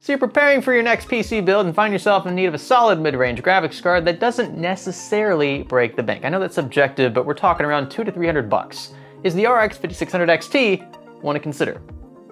So you're preparing for your next PC build and find yourself in need of a solid mid-range graphics card that doesn't necessarily break the bank. I know that's subjective, but we're talking around $200 to $300. Is the RX 5600 XT one to consider?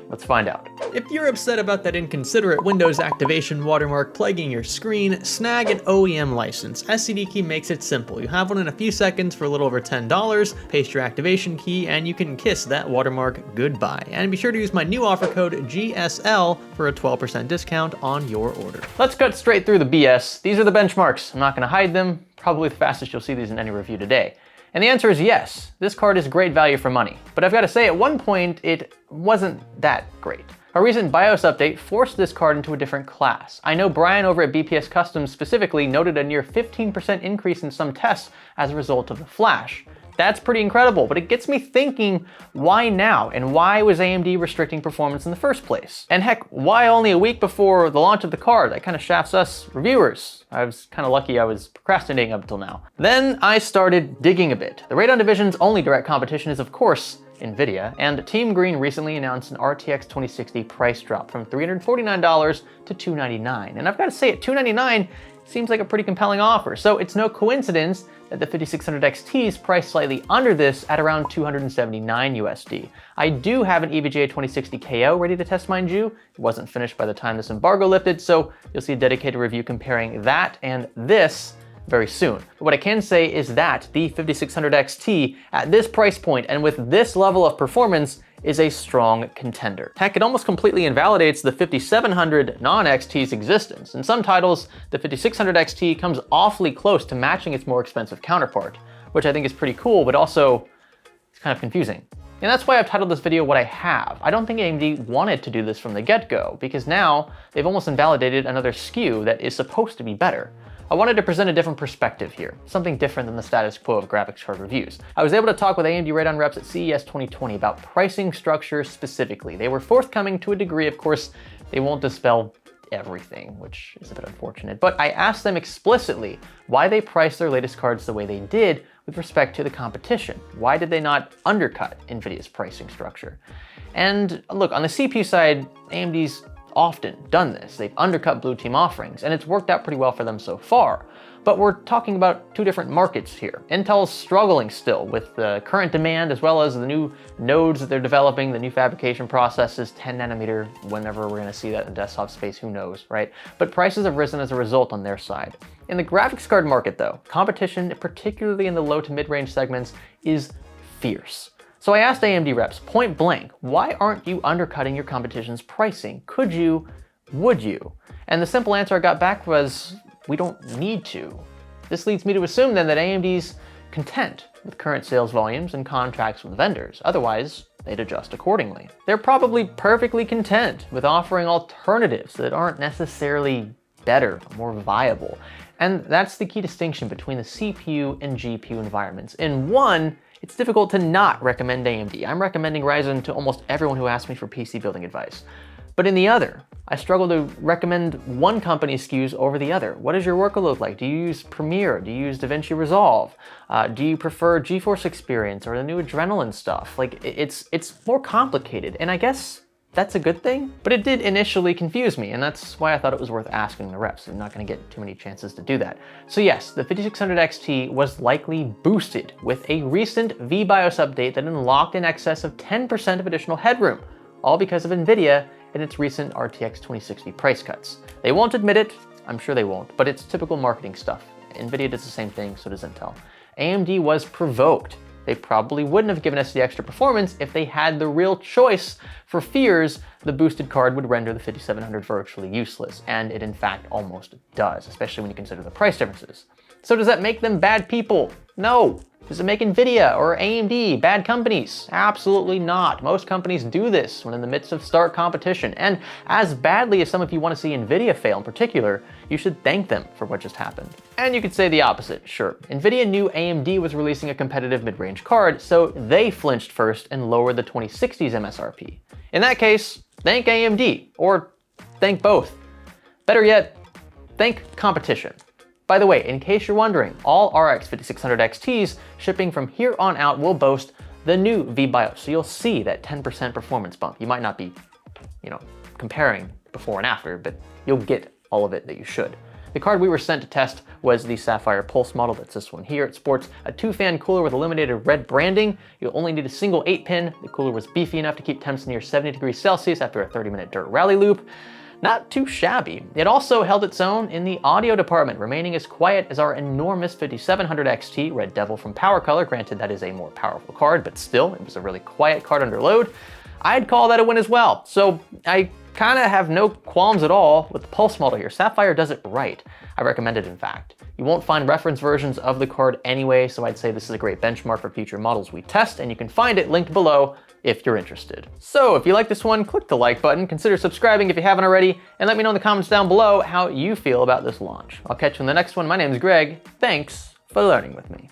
Let's find out. If you're upset about that inconsiderate Windows activation watermark plaguing your screen, snag an OEM license. SCD-Key makes it simple. You have one in a few seconds for a little over $10, paste your activation key, and you can kiss that watermark goodbye. And be sure to use my new offer code GSL for a 12% discount on your order. Let's cut straight through the BS. These are the benchmarks. I'm not gonna hide them. Probably the fastest you'll see these in any review today. And the answer is yes, this card is great value for money. But I've got to say, at one point, it wasn't that great. A recent BIOS update forced this card into a different class. I know Brian over at BPS Customs specifically noted a near 15% increase in some tests as a result of the flash. That's pretty incredible, but it gets me thinking, why now? And why was AMD restricting performance in the first place? And heck, why only a week before the launch of the card? That kind of shafts us reviewers. I was kind of lucky I was procrastinating up until now. Then I started digging a bit. The Radeon division's only direct competition is, of course, Nvidia, and Team Green recently announced an RTX 2060 price drop from $349 to $299. And I've got to say, at $299, seems like a pretty compelling offer. So it's no coincidence that the 5600 XT is priced slightly under this at around $279 USD. I do have an EVGA 2060 KO ready to test, mind you. It wasn't finished by the time this embargo lifted, so you'll see a dedicated review comparing that and this very soon. But what I can say is that the 5600 XT at this price point and with this level of performance is a strong contender. Heck, it almost completely invalidates the 5700 non-XT's existence. In some titles, the 5600 XT comes awfully close to matching its more expensive counterpart, which I think is pretty cool, but also it's kind of confusing. And that's why I've titled this video what I have. I don't think AMD wanted to do this from the get-go, because now they've almost invalidated another SKU that is supposed to be better. I wanted to present a different perspective here, something different than the status quo of graphics card reviews. I was able to talk with AMD Radeon reps at CES 2020 about pricing structure specifically. They were forthcoming to a degree. Of course, they won't dispel everything, which is a bit unfortunate, but I asked them explicitly why they priced their latest cards the way they did with respect to the competition. Why did they not undercut Nvidia's pricing structure? And look, on the CPU side, AMD's often done this. They've undercut Blue Team offerings, and it's worked out pretty well for them so far. But we're talking about two different markets here. Intel's struggling still with the current demand as well as the new nodes that they're developing, the new fabrication processes, 10 nanometer, whenever we're gonna see that in the desktop space, who knows, right? But prices have risen as a result on their side. In the graphics card market though, competition, particularly in the low to mid-range segments, is fierce. So I asked AMD reps point blank, why aren't you undercutting your competition's pricing? Could you? Would you? And the simple answer I got back was, we don't need to. This leads me to assume then that AMD's content with current sales volumes and contracts with vendors. Otherwise, they'd adjust accordingly. They're probably perfectly content with offering alternatives that aren't necessarily better, more viable. And that's the key distinction between the CPU and GPU environments. In one, it's difficult to not recommend AMD. I'm recommending Ryzen to almost everyone who asks me for PC building advice. But in the other, I struggle to recommend one company's SKUs over the other. What does your workload look like? Do you use Premiere? Do you use DaVinci Resolve? Do you prefer GeForce Experience or the new Adrenaline stuff? Like, it's more complicated, and I guess that's a good thing, but it did initially confuse me, and that's why I thought it was worth asking the reps. I'm not gonna get too many chances to do that. So yes, the 5600 XT was likely boosted with a recent vBIOS update that unlocked in excess of 10% of additional headroom, all because of Nvidia and its recent RTX 2060 price cuts. They won't admit it, I'm sure they won't, but it's typical marketing stuff. Nvidia does the same thing, so does Intel. AMD was provoked. They probably wouldn't have given us the extra performance if they had the real choice for fears the boosted card would render the 5700 virtually useless, and it in fact almost does, especially when you consider the price differences. So does that make them bad people? No. Does it make Nvidia or AMD bad companies? Absolutely not. Most companies do this when in the midst of stark competition, and as badly as some of you want to see Nvidia fail in particular, you should thank them for what just happened. And you could say the opposite, sure. Nvidia knew AMD was releasing a competitive mid-range card, so they flinched first and lowered the 2060's MSRP. In that case, thank AMD, or thank both. Better yet, thank competition. By the way, in case you're wondering, all RX 5600 XTs shipping from here on out will boast the new vBIOS, so you'll see that 10% performance bump. You might not be, comparing before and after, but you'll get all of it that you should. The card we were sent to test was the Sapphire Pulse model. That's this one here. It sports a 2-fan cooler with illuminated red branding. You'll only need a single 8-pin. The cooler was beefy enough to keep temps near 70 degrees Celsius after a 30-minute dirt rally loop. Not too shabby. It also held its own in the audio department, remaining as quiet as our enormous 5700 XT Red Devil from Power Color. Granted, that is a more powerful card, but still, it was a really quiet card under load. I'd call that a win as well. So I kind of have no qualms at all with the Pulse model here. Sapphire does it right. I recommend it, in fact. You won't find reference versions of the card anyway, so I'd say this is a great benchmark for future models we test, and you can find it linked below if you're interested. So if you like this one, click the like button, consider subscribing if you haven't already, and let me know in the comments down below how you feel about this launch. I'll catch you in the next one. My name is Greg. Thanks for learning with me.